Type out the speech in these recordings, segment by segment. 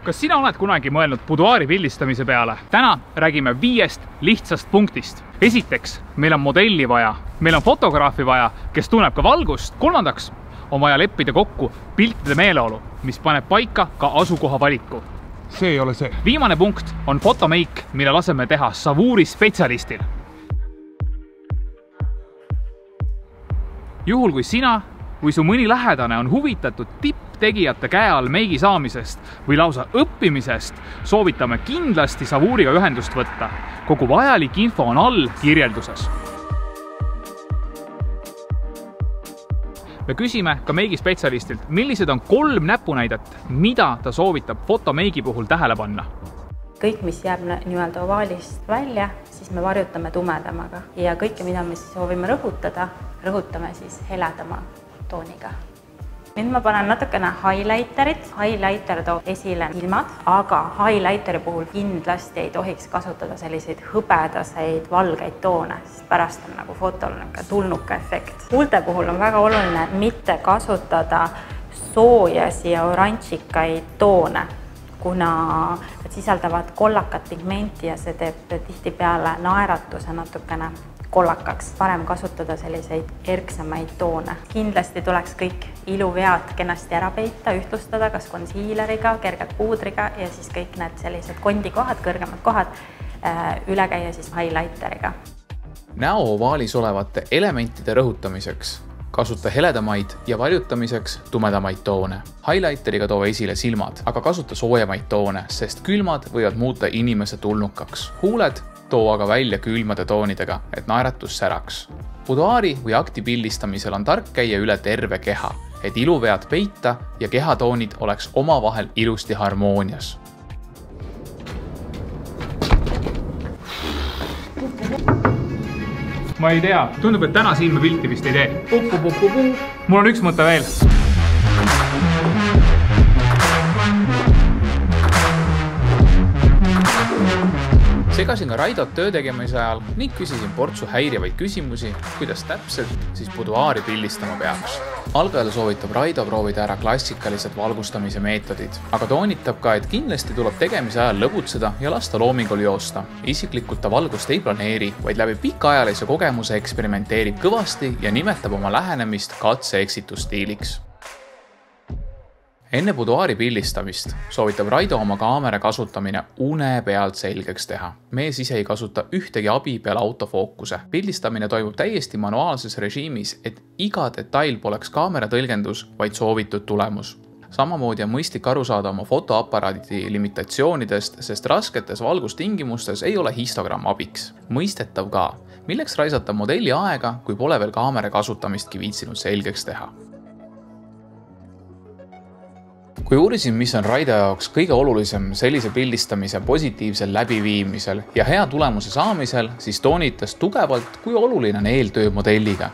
Kas sina oled kunagi mõelnud buduaari pildistamise peale? Täna räägime 5 lihtsast punktist. Esiteks, meil on modelli vaja, meil on fotograafi vaja, kes tunneb ka valgust. Kolmandaks, on vaja leppida kokku piltide meeleolu, mis paneb paika ka asukoha valiku. See ei ole see. Viimane punkt on fotomeik, mille laseme teha savuuri spetsialistil. Juhul kui sina või su mõni lähedane on huvitatud tipptegijate käe all meigi saamisest või lausa õppimisest, soovitame kindlasti savuuriga ühendust võtta. Kogu vajalik info on all kirjelduses. Me küsime ka meigi spetsialistilt, millised on 3 näpunäidet, mida ta soovitab fotomeigi puhul tähele panna. Kõik, mis jääb nii-öelda ovaalist välja, siis me varjutame tumedamaga ja kõike, mida me soovime rõhutada, rõhutame siis heledama tooniga. Nüüd ma panen natukene highlighterit. Highlighter toob esile ilmad, aga highlighteri puhul kindlasti ei tohiks kasutada selliseid hõbedaseid valgeid toone, sest pärast on nagu fotol tulnuka efekt. Huulte puhul on väga oluline mitte kasutada soojasi ja oranžikaid toone, kuna nad sisaldavad kollakat pigmenti ja see teeb tihtipeale naeratuse natukene kollakaks. Parem kasutada selliseid erksamaid toone. Kindlasti tuleks kõik iluvead kenasti ära peita, ühtlustada kas konsiileriga, kerge puudriga ja siis kõik need sellised kondikohad, kõrgemad kohad üle käia siis highlighteriga. Näo ovaalis olevate elementide rõhutamiseks kasuta heledamaid ja varjutamiseks tumedamaid toone. Highlighteriga too esile silmad, aga kasuta soojemaid toone, sest külmad võivad muuta inimese tulnukaks. Huuled too aga välja külmade toonidega, et naeratus säraks. Buduaari või akti pildistamisel on tark käia üle terve keha, et iluvead peita ja kehatoonid oleks omavahel ilusti harmoonias. Ma ei tea, tundub, et täna siin me pilti vist ei tee. Mul on üks mõte veel. Segasin ka Raidot töö tegemise ajal ning küsisin portsu häirivaid küsimusi, kuidas täpselt siis buduaari pildistama peaks. Algajal soovitab Raido proovida ära klassikalised valgustamise meetodid, aga toonitab ka, et kindlasti tuleb tegemise ajal lõbutseda ja lasta loomingul joosta. Isiklikult ta valgust ei planeeri, vaid läbi pikaajalise kogemuse eksperimenteerib kõvasti ja nimetab oma lähenemist katse-eksitusstiiliks. Enne buduaari pildistamist soovitab Raido oma kaamera kasutamine une pealt selgeks teha. Mees ise ei kasuta ühtegi abi peale autofookuse. Pildistamine toimub täiesti manuaalses režiimis, et iga detail poleks kaamera tõlgendus, vaid soovitud tulemus. Samamoodi on mõistlik aru saada oma fotoaparaadi limitatsioonidest, sest rasketes valgustingimustes ei ole histogramm abiks. Mõistetav ka, milleks raisata modelli aega, kui pole veel kaamera kasutamistki viitsinud selgeks teha. Kui uurisin, mis on Raido jaoks kõige olulisem sellise pildistamise positiivsel läbiviimisel ja hea tulemuse saamisel, siis toonitas tugevalt, kui oluline on eeltöö modelliga.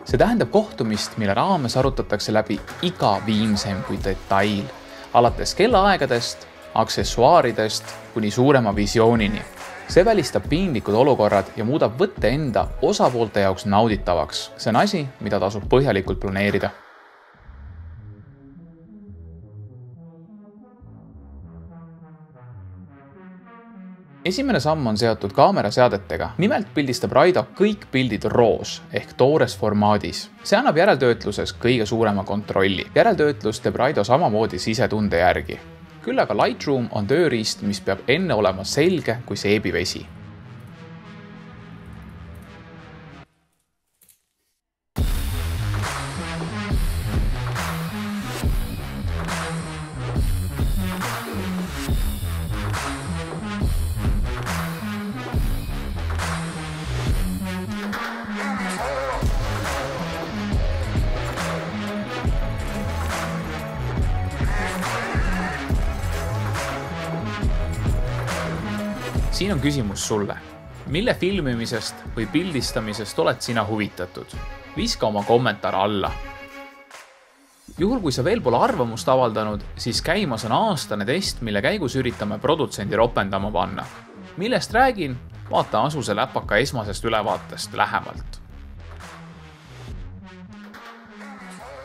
See tähendab kohtumist, mille raames arutatakse läbi iga viimsem kui detail, alates kellaaegadest, aksessuaaridest kuni suurema visioonini. See välistab piinlikud olukorrad ja muudab võtte enda osapoolte jaoks nauditavaks. See on asi, mida tasub põhjalikult planeerida. Esimene samm on seotud kaameraseadetega. Nimelt pildistab Raido kõik pildid RAWs ehk toores formaadis. See annab järeltöötluses kõige suurema kontrolli. Järeltöötlus teeb Raido samamoodi sisetunde järgi. Küll aga Lightroom on tööriist, mis peab enne olema selge kui seebivesi. Siin on küsimus sulle. Mille filmimisest või pildistamisest oled sina huvitatud? Viska oma kommentaar alla. Juhul kui sa veel pole arvamust avaldanud, siis käimas on aastane test, mille käigus üritame produtsendi ropendama panna. Millest räägin? Vaata Asuse läpaka esmasest ülevaatest lähemalt.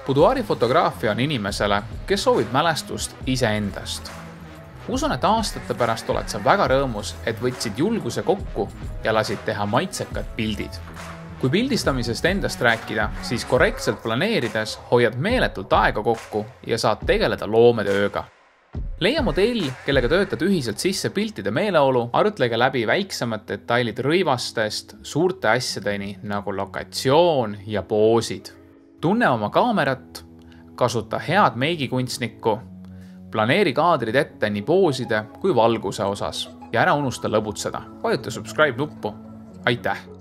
Buduaari fotograafia on inimesele, kes soovib mälestust iseendast. usun, et aastate pärast oled sa väga rõõmus, et võtsid julguse kokku ja lasid teha maitsekad pildid. Kui pildistamisest endast rääkida, siis korrektselt planeerides hoiad meeletult aega kokku ja saad tegeleda loometööga. Leia modell, kellega töötad ühiselt sisse piltide meeleolu, arutlege läbi väiksemad detailid rõivastest suurte asjadeni nagu lokatsioon ja poosid. Tunne oma kaamerat, kasuta head meigikunstnikku, planeeri kaadrid ette nii pooside kui valguse osas ja ära unusta lõbutseda. Vajuta subscribe nuppu. Aitäh!